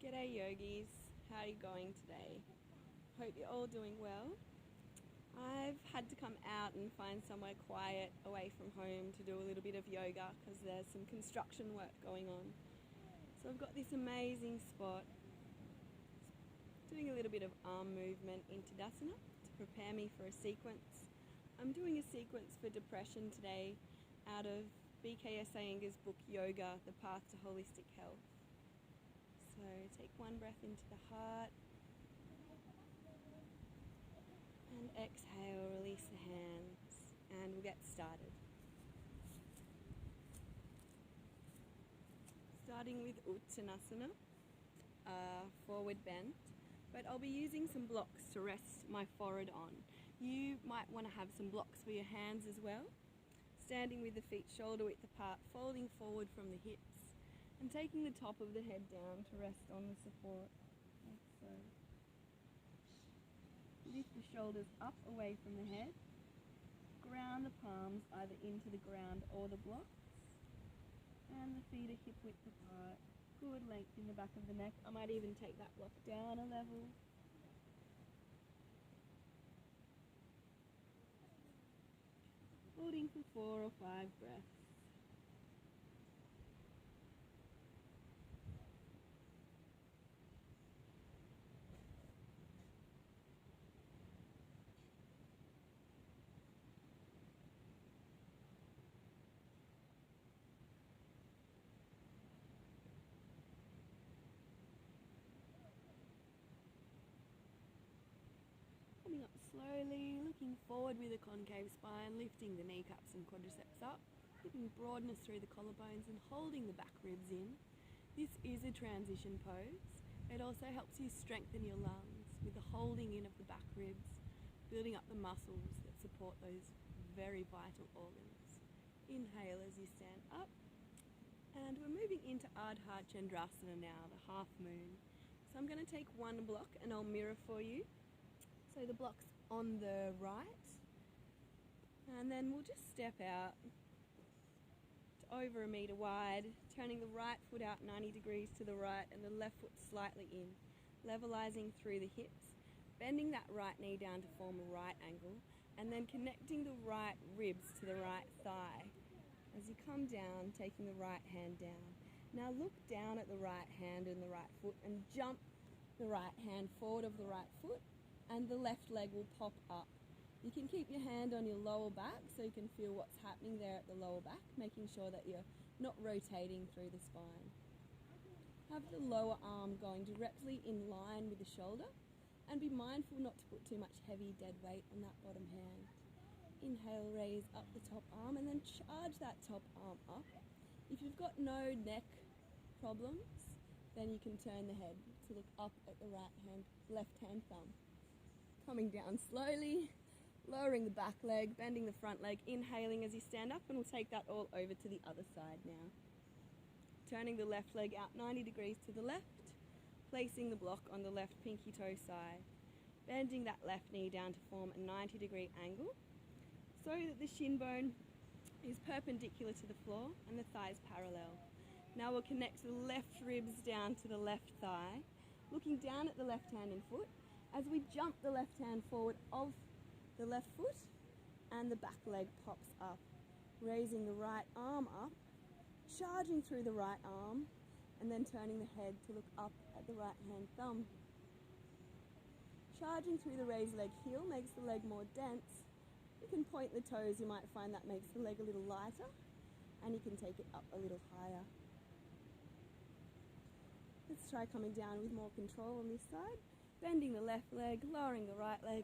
G'day yogis, how are you going today? Hope you're all doing well. I've had to come out and find somewhere quiet away from home to do a little bit of yoga because there's some construction work going on. So I've got this amazing spot, doing a little bit of arm movement into Tadasana to prepare me for a sequence. I'm doing a sequence for depression today out of BKS Iyengar's book Yoga, The Path to Holistic Health. So take one breath into the heart and exhale, release the hands, and we'll get started. Starting with Uttanasana, forward bend, but I'll be using some blocks to rest my forehead on. You might want to have some blocks for your hands as well. Standing with the feet shoulder width apart, folding forward from the hips, and taking the top of the head down to rest on the support, like so. Lift the shoulders up away from the head. Ground the palms either into the ground or the blocks. And the feet are hip width apart. Good length in the back of the neck. I might even take that block down a level. Holding for 4 or 5 breaths. Coming up slowly, looking forward with a concave spine, lifting the kneecaps and quadriceps up, keeping broadness through the collarbones and holding the back ribs in. This is a transition pose. It also helps you strengthen your lungs with the holding in of the back ribs, building up the muscles that support those very vital organs. Inhale as you stand up. And we're moving into Ardha Chandrasana now, the half moon. So I'm going to take one block and I'll mirror for you. So the block's on the right, and then we'll just step out to over 1 meter wide, turning the right foot out 90 degrees to the right and the left foot slightly in, levelizing through the hips, bending that right knee down to form a right angle, and then connecting the right ribs to the right thigh. As you come down, taking the right hand down. Now look down at the right hand and the right foot and jump the right hand forward of the right foot, and the left leg will pop up. You can keep your hand on your lower back so you can feel what's happening there at the lower back, making sure that you're not rotating through the spine. Have the lower arm going directly in line with the shoulder, and be mindful not to put too much heavy dead weight on that bottom hand. Inhale, raise up the top arm, and then charge that top arm up. If you've got no neck problems, then you can turn the head to look up at the left hand thumb. Coming down slowly, lowering the back leg, bending the front leg, inhaling as you stand up, and we'll take that all over to the other side now. Turning the left leg out 90 degrees to the left, placing the block on the left pinky toe side, bending that left knee down to form a 90-degree angle so that the shin bone is perpendicular to the floor and the thighs parallel. Now we'll connect the left ribs down to the left thigh, looking down at the left hand and foot, as we jump the left hand forward of the left foot and the back leg pops up, raising the right arm up, charging through the right arm, and then turning the head to look up at the right hand thumb. Charging through the raised leg heel makes the leg more dense. You can point the toes, you might find that makes the leg a little lighter, and you can take it up a little higher. Let's try coming down with more control on this side. Bending the left leg, lowering the right leg,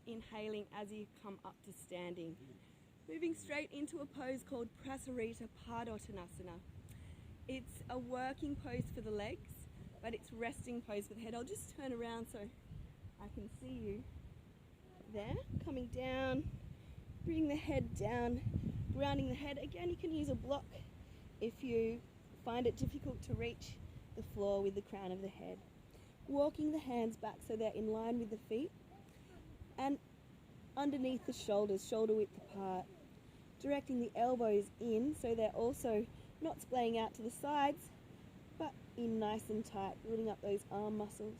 inhaling as you come up to standing. Moving straight into a pose called Viparita Karani. It's a working pose for the legs, but it's resting pose for the head. I'll just turn around so I can see you there. Coming down, bring the head down, grounding the head. Again, you can use a block if you find it difficult to reach the floor with the crown of the head. Walking the hands back so they're in line with the feet and underneath the shoulders, shoulder width apart. Directing the elbows in so they're also not splaying out to the sides, but in nice and tight, building up those arm muscles.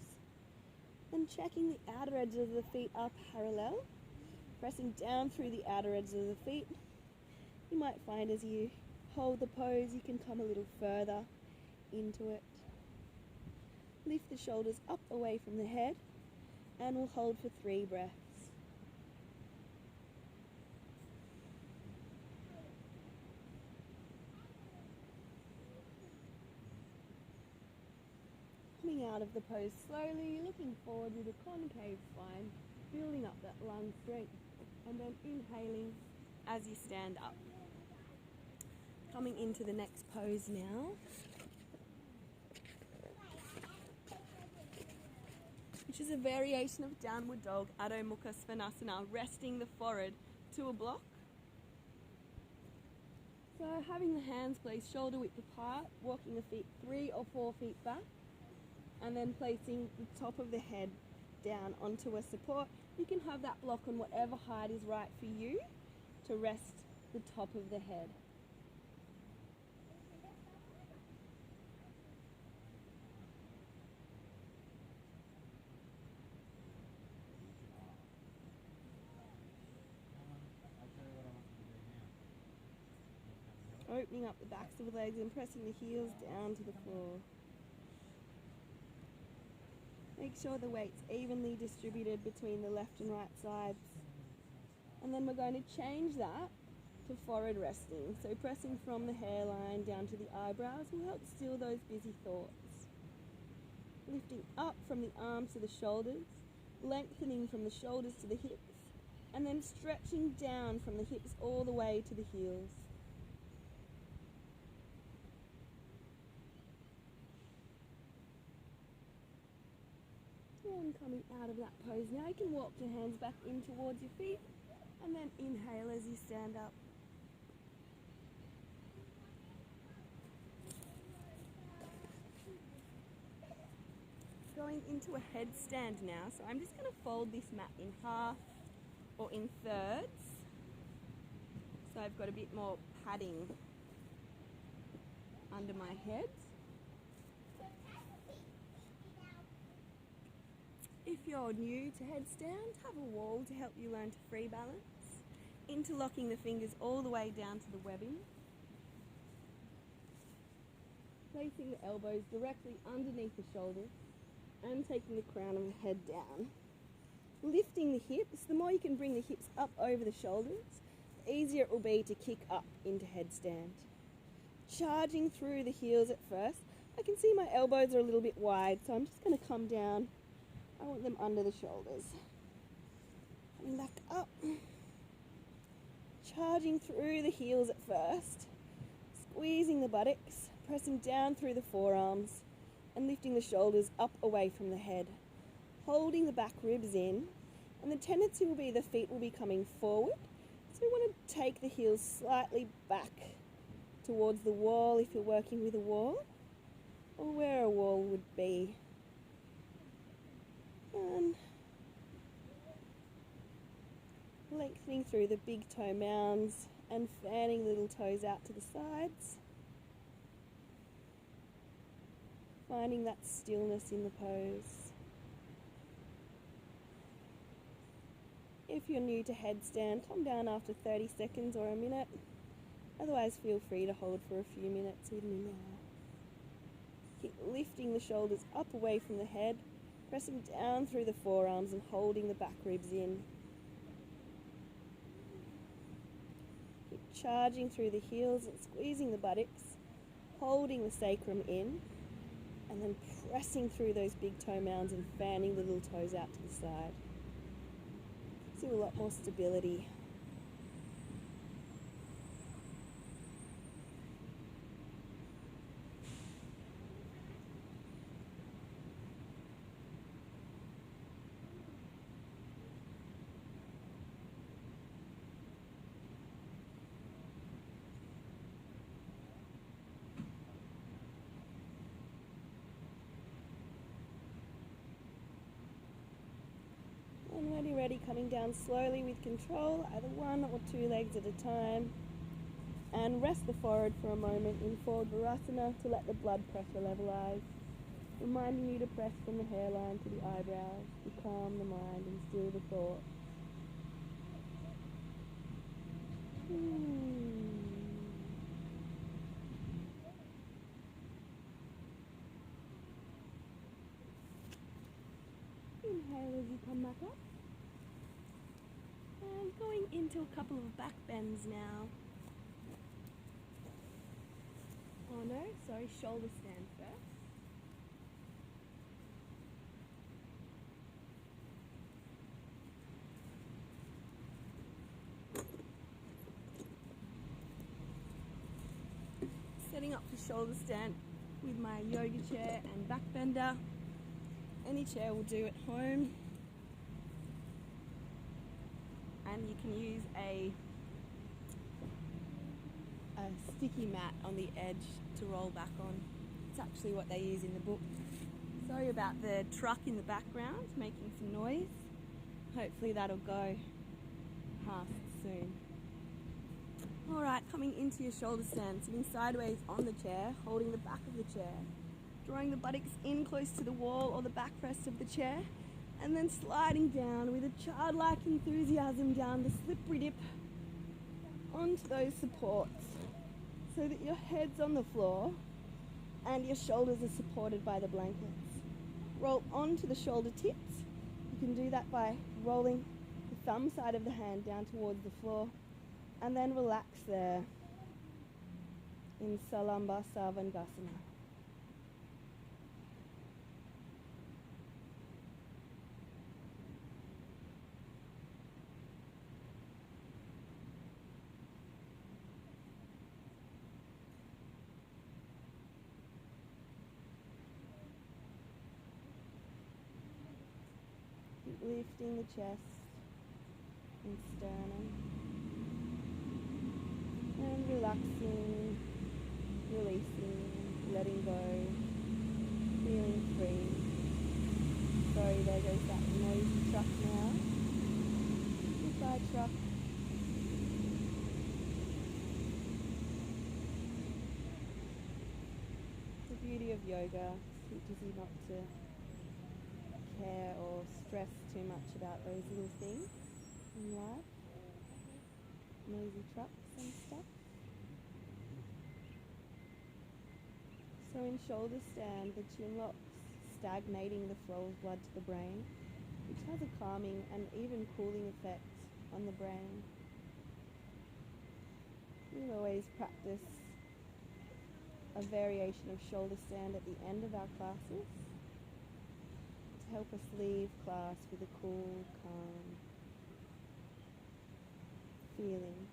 Then checking the outer edges of the feet are parallel, pressing down through the outer edges of the feet. You might find as you hold the pose, you can come a little further into it. Lift the shoulders up away from the head, and we'll hold for 3 breaths. Coming out of the pose slowly, looking forward with a concave spine, building up that lung strength, and then inhaling as you stand up. Coming into the next pose now. Which is a variation of downward dog, Adho Mukha Svanasana, resting the forehead to a block. So having the hands placed shoulder width apart, walking the feet 3 or 4 feet back, and then placing the top of the head down onto a support. You can have that block on whatever height is right for you to rest the top of the head. Opening up the backs of the legs and pressing the heels down to the floor. Make sure the weight's evenly distributed between the left and right sides. And then we're going to change that to forward resting. So pressing from the hairline down to the eyebrows will help still those busy thoughts. Lifting up from the arms to the shoulders, lengthening from the shoulders to the hips, and then stretching down from the hips all the way to the heels. And coming out of that pose now, you can walk your hands back in towards your feet and then inhale as you stand up. Going into a headstand now, so I'm just going to fold this mat in half or in thirds, so I've got a bit more padding under my head. If you're new to headstand, have a wall to help you learn to free balance, interlocking the fingers all the way down to the webbing, placing the elbows directly underneath the shoulders and taking the crown of the head down. Lifting the hips, the more you can bring the hips up over the shoulders, the easier it will be to kick up into headstand. Charging through the heels at first. I can see my elbows are a little bit wide, so I'm just going to come down. I want them under the shoulders. Coming back up. Charging through the heels at first. Squeezing the buttocks, pressing down through the forearms, and lifting the shoulders up away from the head. Holding the back ribs in, and the tendency will be the feet will be coming forward. So you want to take the heels slightly back towards the wall if you're working with a wall, or where a wall would be. And lengthening through the big toe mounds and fanning little toes out to the sides. Finding that stillness in the pose. If you're new to headstand, come down after 30 seconds or a minute. Otherwise, feel free to hold for a few minutes with me now. Keep lifting the shoulders up away from the head, pressing down through the forearms and holding the back ribs in. Keep charging through the heels and squeezing the buttocks, holding the sacrum in, and then pressing through those big toe mounds and fanning the little toes out to the side. See a lot more stability. And ready, coming down slowly with control, either 1 or 2 legs at a time. And rest the forehead for a moment in forward Virasana to let the blood pressure levelize, reminding you to press from the hairline to the eyebrows to calm the mind and still the thoughts. Inhale as you come back up. And going into a couple of back bends now. Oh no, sorry, shoulder stand first. Setting up for shoulder stand with my yoga chair and back bender. Any chair will do at home. And you can use a sticky mat on the edge to roll back on. It's actually what they use in the book. Sorry about the truck in the background making some noise. Hopefully that'll go past soon. Alright, coming into your shoulder stand, sitting sideways on the chair, holding the back of the chair, drawing the buttocks in close to the wall or the backrest of the chair, and then sliding down with a childlike enthusiasm down the slippery dip onto those supports so that your head's on the floor and your shoulders are supported by the blankets. Roll onto the shoulder tips. You can do that by rolling the thumb side of the hand down towards the floor and then relax there in Salamba Savangasana. Lifting the chest and sternum and relaxing, releasing, letting go, feeling free. Sorry, there goes that noisy truck now. Goodbye, truck. The beauty of yoga teaches you not to care or stress too much about those little things in life, noisy trucks and stuff. So in shoulder stand, the chin locks stagnating the flow of blood to the brain, which has a calming and even cooling effect on the brain. We'll always practice a variation of shoulder stand at the end of our classes, help us leave class with a cool, calm feeling.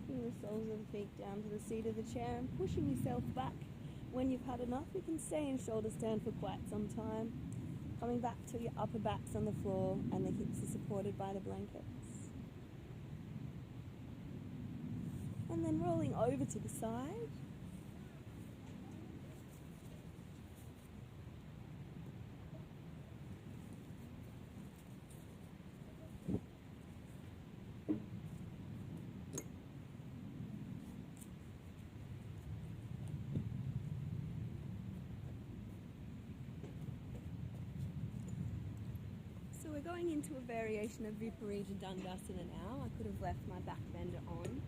The soles of the feet down to the seat of the chair and pushing yourself back. When you've had enough, you can stay in shoulder stand for quite some time. Coming back to your upper back's on the floor and the hips are supported by the blankets. And then rolling over to the side. We're going into a variation of Viparita Karani now. I could have left my back bender on.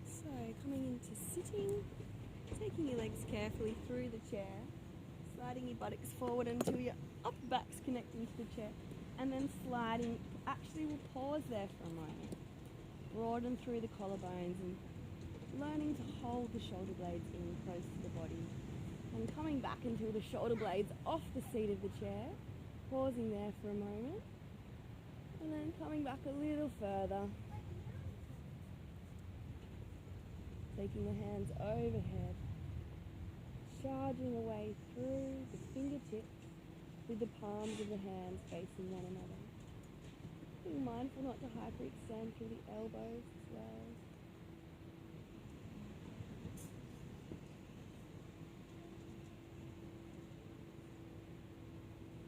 So coming into sitting, taking your legs carefully through the chair, sliding your buttocks forward until your upper back's connecting to the chair, and then sliding. Actually, we'll pause there for a moment. Broaden through the collarbones and learning to hold the shoulder blades in close to the body. And coming back until the shoulder blades off the seat of the chair, pausing there for a moment, and then coming back a little further. Taking the hands overhead, charging away through the fingertips with the palms of the hands facing one another. Being mindful not to hyperextend through the elbows as well.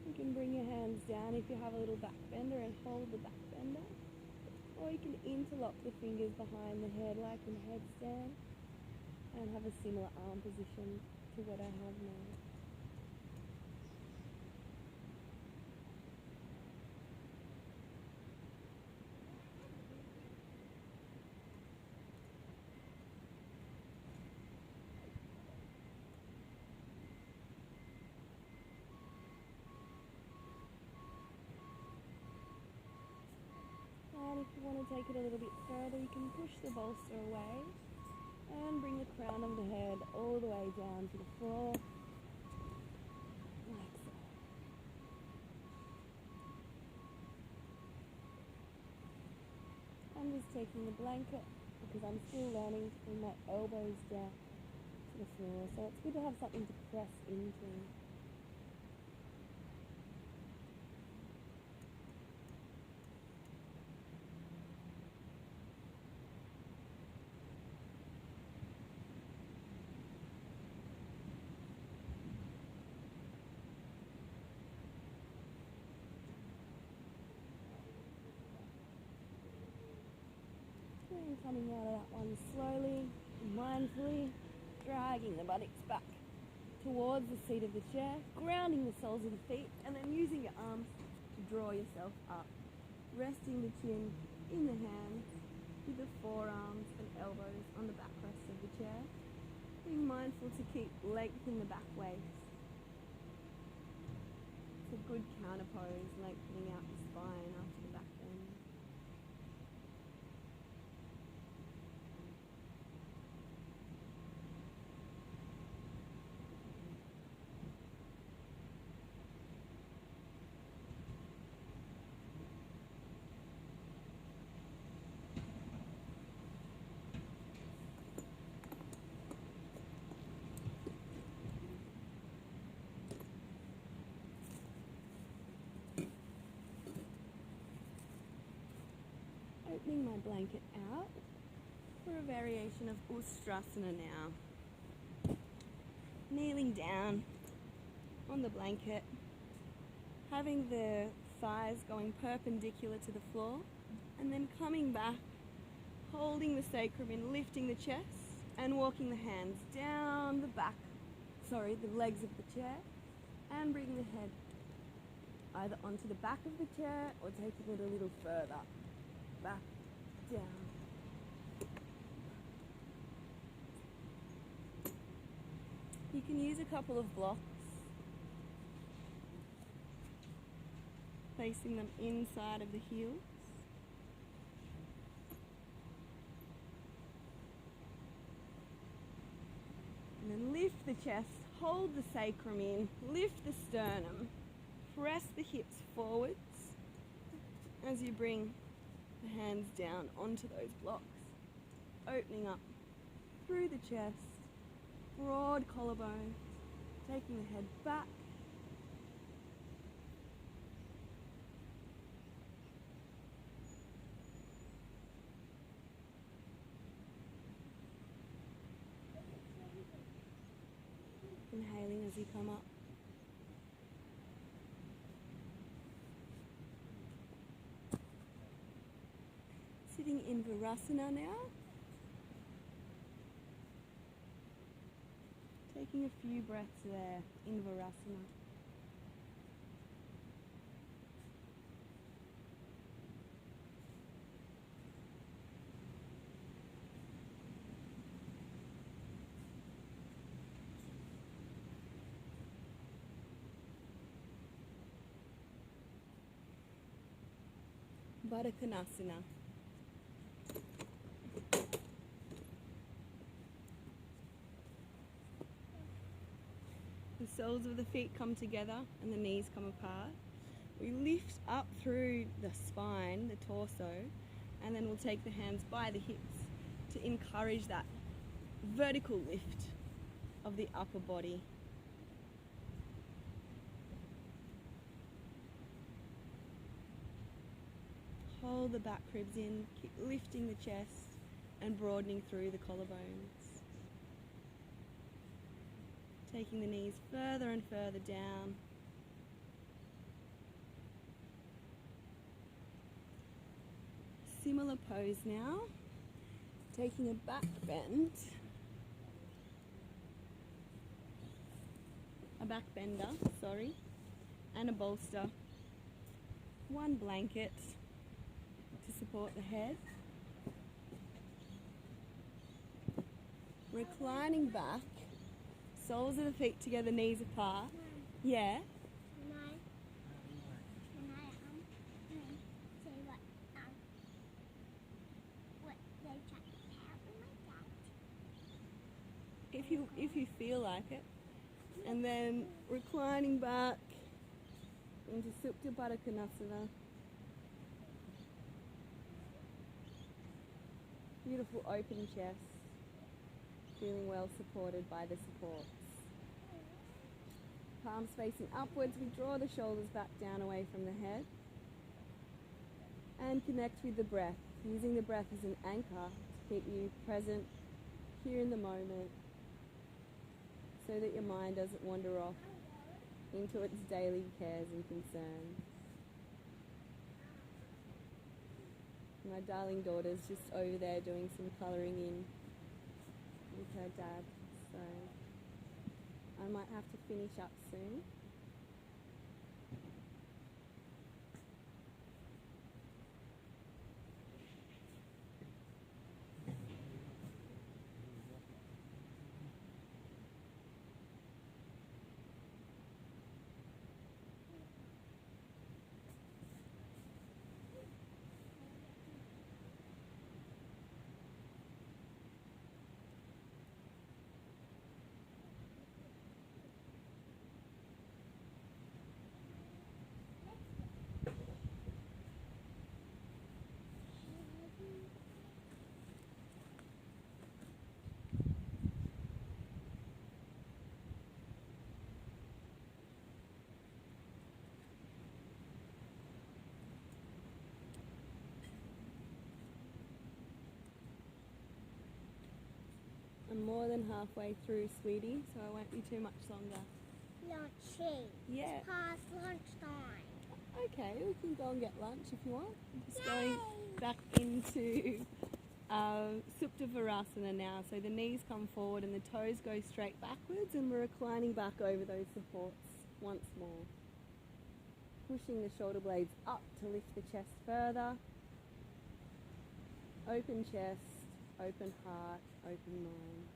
You can bring your hands down if you have a little back bender and hold the back bender. Or you can interlock the fingers behind the head like in headstand and have a similar arm position to what I have now. And if you want to take it a little bit further, you can push the bolster away and bring the crown of the head all the way down to the floor, like so. I'm just taking the blanket because I'm still learning to bring my elbows down to the floor, so it's good to have something to press into. And coming out of that one slowly, mindfully, dragging the buttocks back towards the seat of the chair, grounding the soles of the feet, and then using your arms to draw yourself up, resting the chin in the hands with the forearms and elbows on the backrest of the chair, being mindful to keep lengthening the back waist. It's a good counter pose, lengthening out the spine after the back bend. Opening my blanket out for a variation of Ustrasana now. Kneeling down on the blanket, having the thighs going perpendicular to the floor, and then coming back, holding the sacrum in, lifting the chest, and walking the hands down the back, the legs of the chair, and bringing the head either onto the back of the chair or taking it a little further. Back, down. You can use a couple of blocks, placing them inside of the heels. And then lift the chest, hold the sacrum in, lift the sternum, press the hips forwards as you bring the hands down onto those blocks, opening up through the chest, broad collarbone, taking the head back, inhaling as you come up. Sitting in Virasana now. Taking a few breaths there in Virasana. Baddha. The soles of the feet come together and the knees come apart. We lift up through the spine, the torso, and then we'll take the hands by the hips to encourage that vertical lift of the upper body. Hold the back ribs in, keep lifting the chest and broadening through the collarbones. Taking the knees further and further down. Similar pose now. Taking a back bend. A back bender, sorry. And a bolster. One blanket to support the head. Reclining back. Soles of the feet together, knees apart. Yeah. If you feel like it. And then reclining back into Supta Baddha. Beautiful open chest. Feeling well supported by the supports. Palms facing upwards, we draw the shoulders back down away from the head. And connect with the breath, using the breath as an anchor to keep you present here in the moment, so that your mind doesn't wander off into its daily cares and concerns. My darling daughter's just over there doing some colouring in with her dad, so I might have to finish up soon. I'm more than halfway through, sweetie, so I won't be too much longer. Lunch. Yeah. It's past lunchtime. Okay, we can go and get lunch if you want. I'm just going back into Supta Virasana now. So the knees come forward and the toes go straight backwards, and we're reclining back over those supports once more. Pushing the shoulder blades up to lift the chest further. Open chest, open heart, open mind.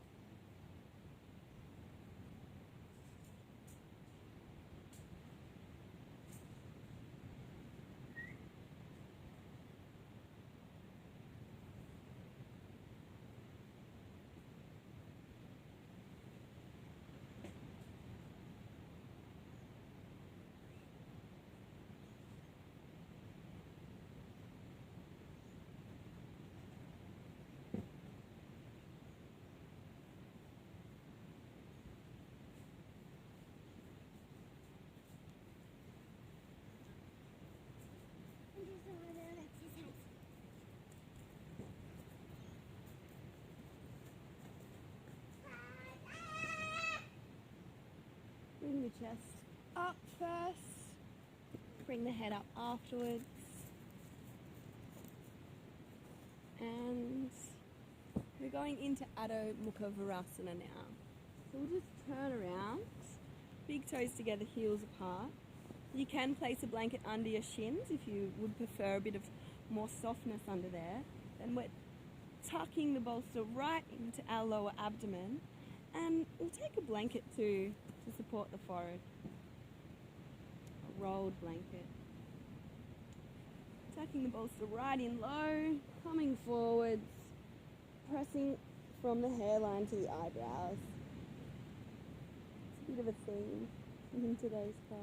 Bring the chest up first, bring the head up afterwards, and we're going into Adho Mukha Virasana now. So we'll just turn around, big toes together, heels apart. You can place a blanket under your shins if you would prefer a bit of more softness under there. Then we're tucking the bolster right into our lower abdomen, and we'll take a blanket to support the forehead. A rolled blanket. Tucking the bolster right in low, coming forwards, pressing from the hairline to the eyebrows. It's a bit of a theme in today's class.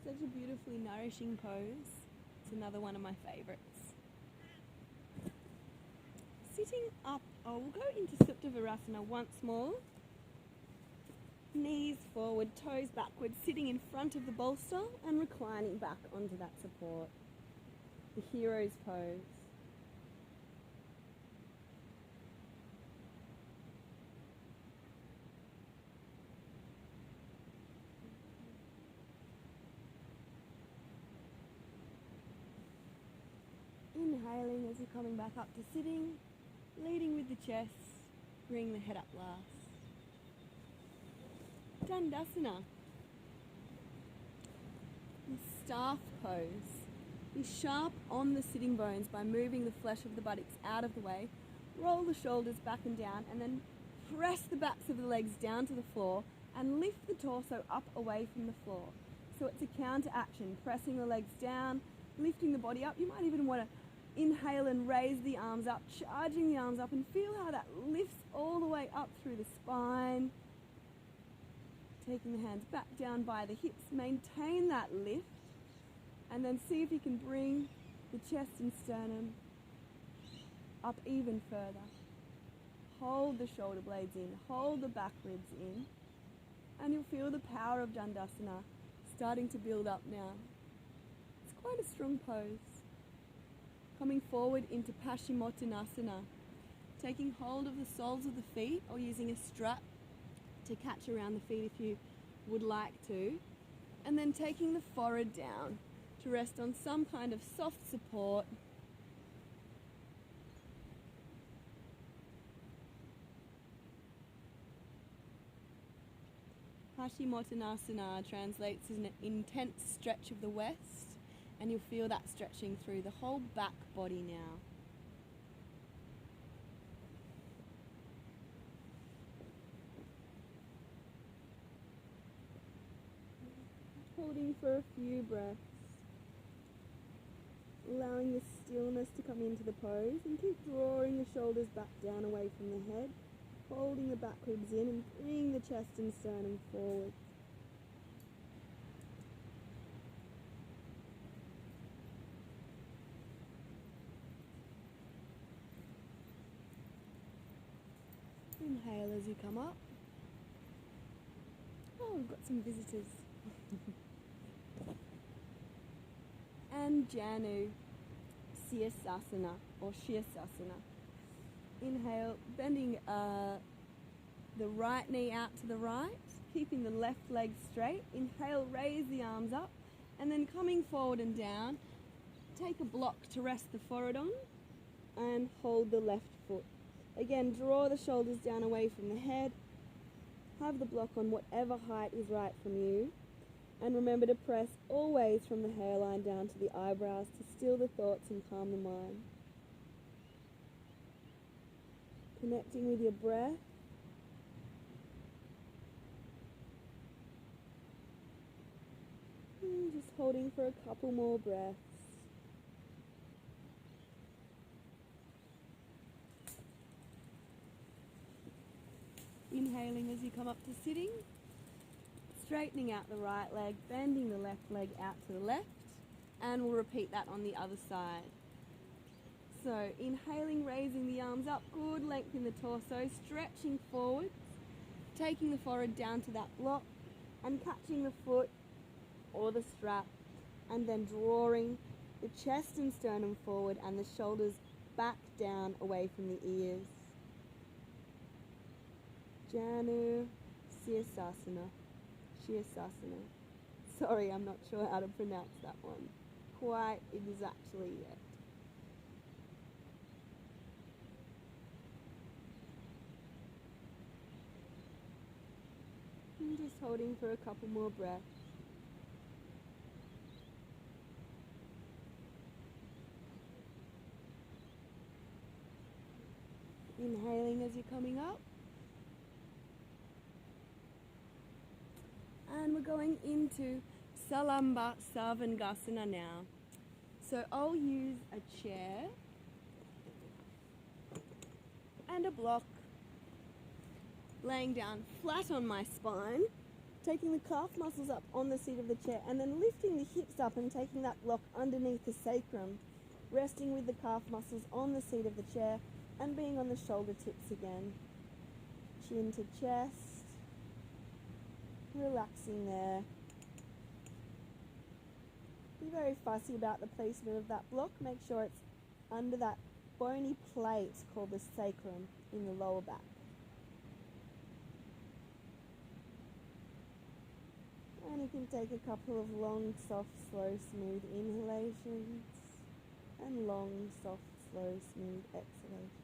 Such a beautifully nourishing pose. It's another one of my favourites. Sitting up, we'll go into Virasana once more. Knees forward, toes backward, sitting in front of the bolster and reclining back onto that support. The hero's pose. Inhaling as you're coming back up to sitting, leading with the chest, bring the head up last. Dandasana. The staff pose. Be sharp on the sitting bones by moving the flesh of the buttocks out of the way. Roll the shoulders back and down and then press the backs of the legs down to the floor and lift the torso up away from the floor. So it's a counter action, pressing the legs down, lifting the body up. You might even want to inhale and raise the arms up, charging the arms up, and feel how that lifts all the way up through the spine. Taking the hands back down by the hips, maintain that lift, and then see if you can bring the chest and sternum up even further. Hold the shoulder blades in, hold the back ribs in, and you'll feel the power of Dandasana starting to build up now. It's quite a strong pose. Coming forward into Paschimottanasana, taking hold of the soles of the feet or using a strap to catch around the feet if you would like to, and then taking the forehead down to rest on some kind of soft support. Paschimottanasana translates as an intense stretch of the west, and you'll feel that stretching through the whole back body now. Holding for a few breaths, allowing the stillness to come into the pose, and keep drawing the shoulders back down away from the head, folding the back ribs in and bringing the chest and sternum forward. Inhale as you come up. Oh, we've got some visitors. And Janu, Sirsasana or Shirsasana. Inhale, bending the right knee out to the right, keeping the left leg straight. Inhale, raise the arms up, and then coming forward and down, take a block to rest the forehead on, and hold the left foot. Again, draw the shoulders down away from the head. Have the block on whatever height is right from you. And remember to press always from the hairline down to the eyebrows to still the thoughts and calm the mind. Connecting with your breath. And just holding for a couple more breaths. Inhaling as you come up to sitting, straightening out the right leg, bending the left leg out to the left, and we'll repeat that on the other side. So inhaling, raising the arms up, good length in the torso, stretching forward, taking the forehead down to that block, and catching the foot or the strap, and then drawing the chest and sternum forward and the shoulders back down away from the ears. Janu Sirsasana. Shirsasana. Sorry, I'm not sure how to pronounce that one quite exactly yet. I'm just holding for a couple more breaths. Inhaling as you're coming up. And we're going into Salamba Sarvangasana now. So I'll use a chair and a block, laying down flat on my spine, taking the calf muscles up on the seat of the chair, and then lifting the hips up and taking that block underneath the sacrum, resting with the calf muscles on the seat of the chair and being on the shoulder tips again. Chin to chest, relaxing there. Be very fussy about the placement of that block. Make sure it's under that bony plate called the sacrum in the lower back. And you can take a couple of long, soft, slow, smooth inhalations and long, soft, slow, smooth exhalations.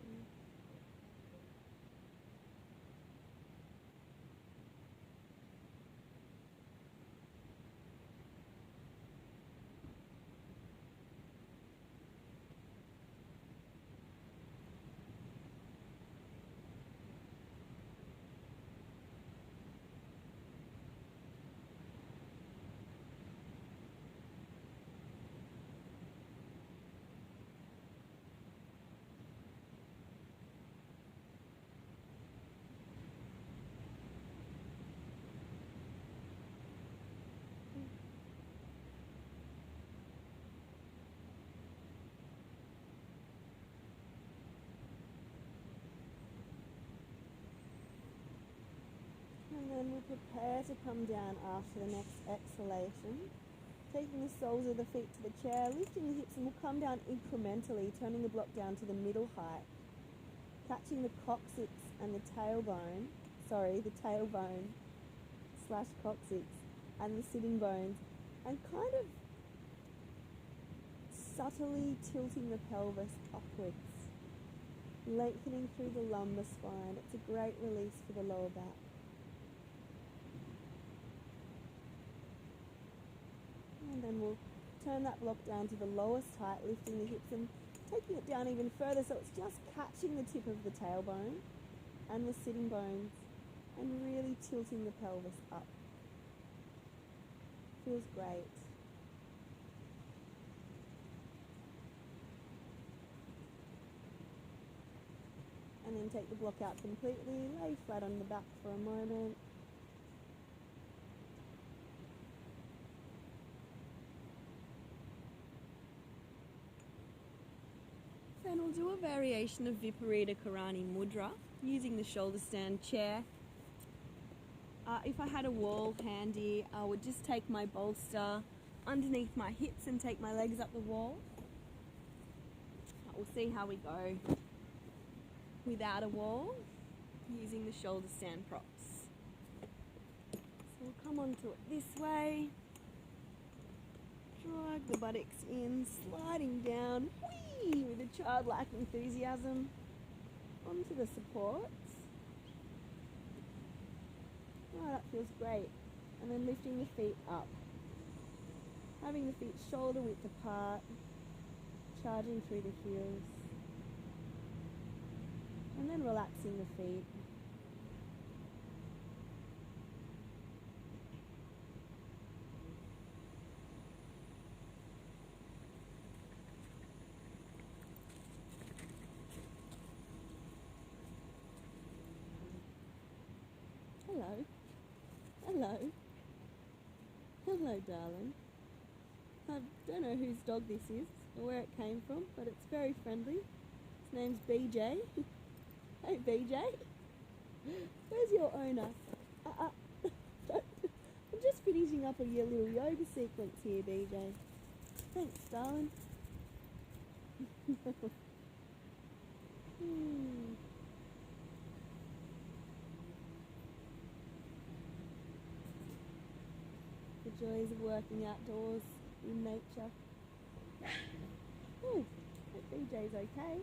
And then we'll prepare to come down after the next exhalation. Taking the soles of the feet to the chair, lifting the hips, and we'll come down incrementally, turning the block down to the middle height. Catching the coccyx and the tailbone, the tailbone / coccyx and the sitting bones, and kind of subtly tilting the pelvis upwards, lengthening through the lumbar spine. It's a great release for the lower back. And then we'll turn that block down to the lowest height, lifting the hips and taking it down even further so it's just catching the tip of the tailbone and the sitting bones and really tilting the pelvis up. Feels great. And then take the block out completely, lay flat on the back for a moment. Then we'll do a variation of Viparita Karani mudra using the shoulder stand chair. If I had a wall handy, I would just take my bolster underneath my hips and take my legs up the wall. We'll see how we go without a wall using the shoulder stand props. So we'll come onto it this way. Drag the buttocks in, sliding down, whee, with a childlike enthusiasm onto the supports. Oh, that feels great. And then lifting the feet up. Having the feet shoulder width apart, charging through the heels. And then relaxing the feet. Hello. Hello. Hello, darling. I don't know whose dog this is or where it came from, but it's very friendly. His name's BJ. Hey, BJ. Where's your owner? I'm just finishing up a little yoga sequence here, BJ. Thanks, darling. joys of working outdoors in nature. Ooh, hope BJ's okay.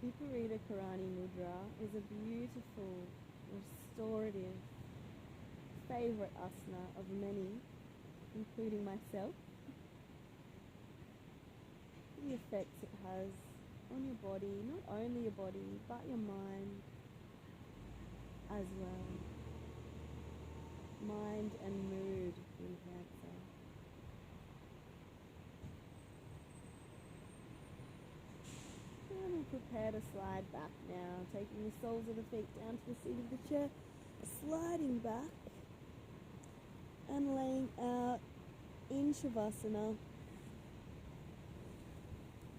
Viparita Karani mudra is a beautiful, restorative, favourite asana of many, including myself. The effects it has on your body, not only your body, but your mind as well. Mind and mood in Cancer. And we'll prepare to slide back now, taking the soles of the feet down to the seat of the chair, sliding back and laying out in Shavasana,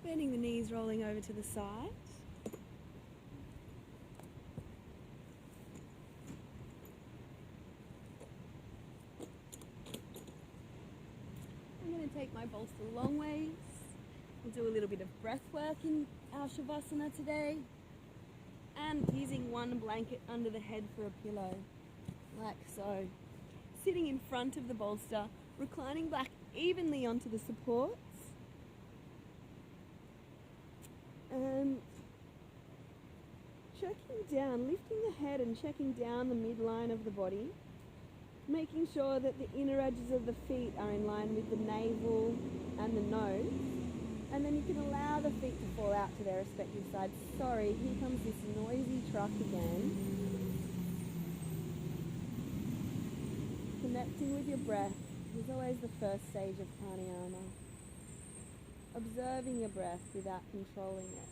bending the knees, rolling over to the side. I'm going to take my bolster long ways. We'll do a little bit of breath work in our Shavasana today, and using one blanket under the head for a pillow, like so. Sitting in front of the bolster, reclining back evenly onto the supports, and checking down, lifting the head and checking down the midline of the body, making sure that the inner edges of the feet are in line with the navel and the nose. And then you can allow the feet to fall out to their respective sides. Sorry, here comes this noisy truck again. Connecting with your breath is always the first stage of pranayama. Observing your breath without controlling it.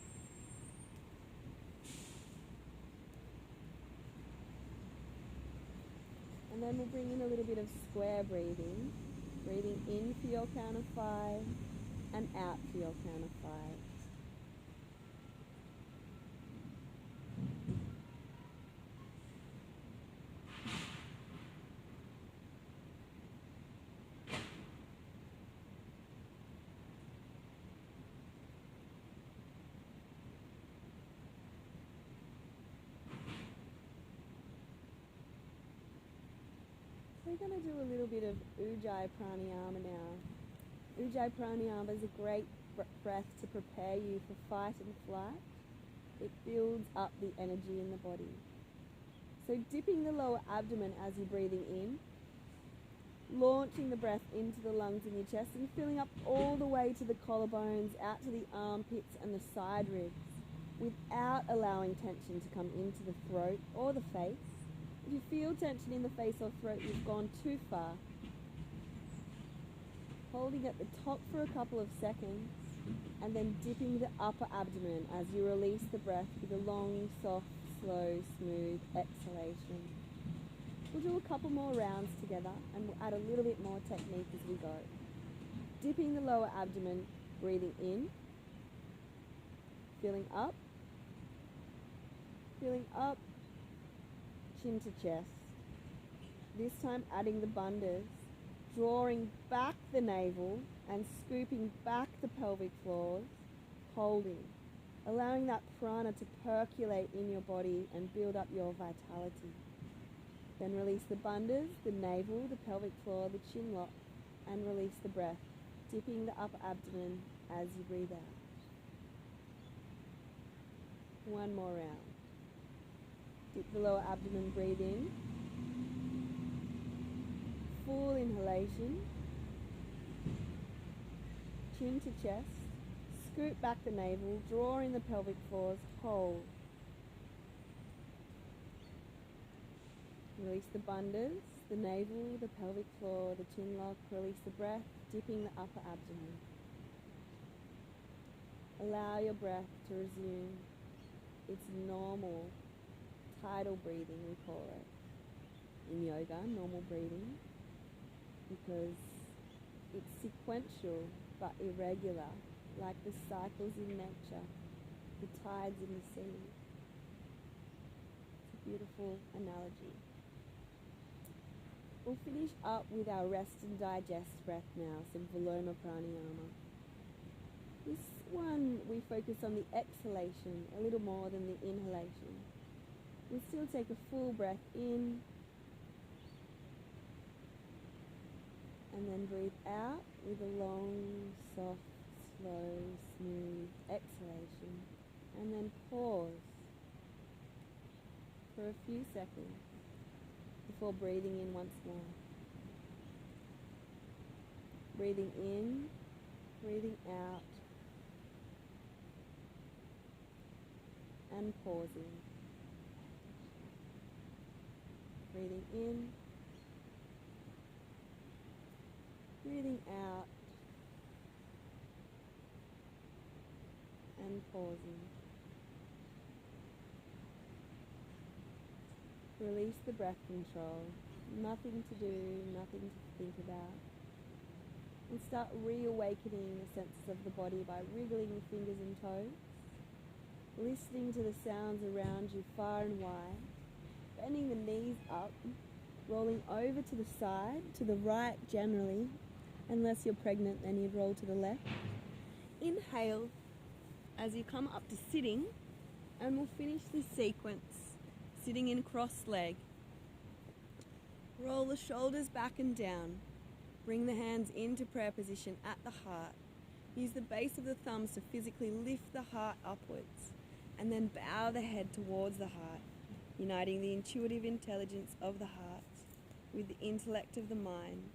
And then we'll bring in a little bit of square breathing. Breathing in for your count of 5. And out for your count of 5. We're going to do a little bit of Ujjayi pranayama now. Ujjayi pranayama is a great breath to prepare you for fight and flight. It builds up the energy in the body. So dipping the lower abdomen as you're breathing in, launching the breath into the lungs in your chest and filling up all the way to the collarbones, out to the armpits and the side ribs, without allowing tension to come into the throat or the face. If you feel tension in the face or throat, you've gone too far. Holding at the top for a couple of seconds, and then dipping the upper abdomen as you release the breath with a long, soft, slow, smooth exhalation. We'll do a couple more rounds together, and we'll add a little bit more technique as we go. Dipping the lower abdomen, breathing in, filling up, chin to chest. This time adding the bandhas, drawing back the navel and scooping back the pelvic floors, holding, allowing that prana to percolate in your body and build up your vitality. Then release the bandhas, the navel, the pelvic floor, the chin lock, and release the breath, dipping the upper abdomen as you breathe out. One more round. Dip the lower abdomen, breathe in. Full inhalation. Chin to chest. Scoop back the navel, draw in the pelvic floors, hold. Release the bandhas, the navel, the pelvic floor, the chin lock. Release the breath, dipping the upper abdomen. Allow your breath to resume its normal tidal breathing, we call it in yoga, normal breathing, because it's sequential but irregular, like the cycles in nature, the tides in the sea. It's a beautiful analogy. We'll finish up with our rest and digest breath now, some Viloma pranayama. This one we focus on the exhalation a little more than the inhalation. We'll still take a full breath in and then breathe out with a long, soft, slow, smooth exhalation, and then pause for a few seconds before breathing in once more. Breathing in, breathing out, and pausing. Breathing in, breathing out, and pausing. Release the breath control. Nothing to do, nothing to think about. And start reawakening the senses of the body by wriggling your fingers and toes, listening to the sounds around you far and wide, bending the knees up, rolling over to the side, to the right generally. Unless you're pregnant, then you'd roll to the left. Inhale as you come up to sitting, and we'll finish this sequence sitting in cross leg. Roll the shoulders back and down. Bring the hands into prayer position at the heart. Use the base of the thumbs to physically lift the heart upwards, and then bow the head towards the heart, uniting the intuitive intelligence of the heart with the intellect of the mind,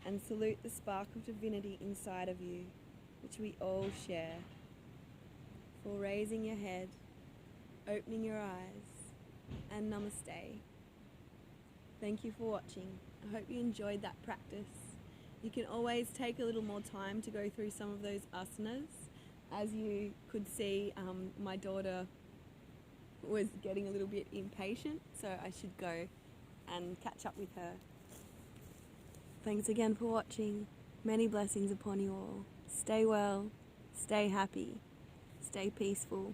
and salute the spark of divinity inside of you, which we all share. For raising your head, opening your eyes, and namaste. Thank you for watching. I hope you enjoyed that practice. You can always take a little more time to go through some of those asanas. As you could see, my daughter was getting a little bit impatient, so I should go and catch up with her. Thanks again for watching. Many blessings upon you all. Stay well, stay happy, stay peaceful.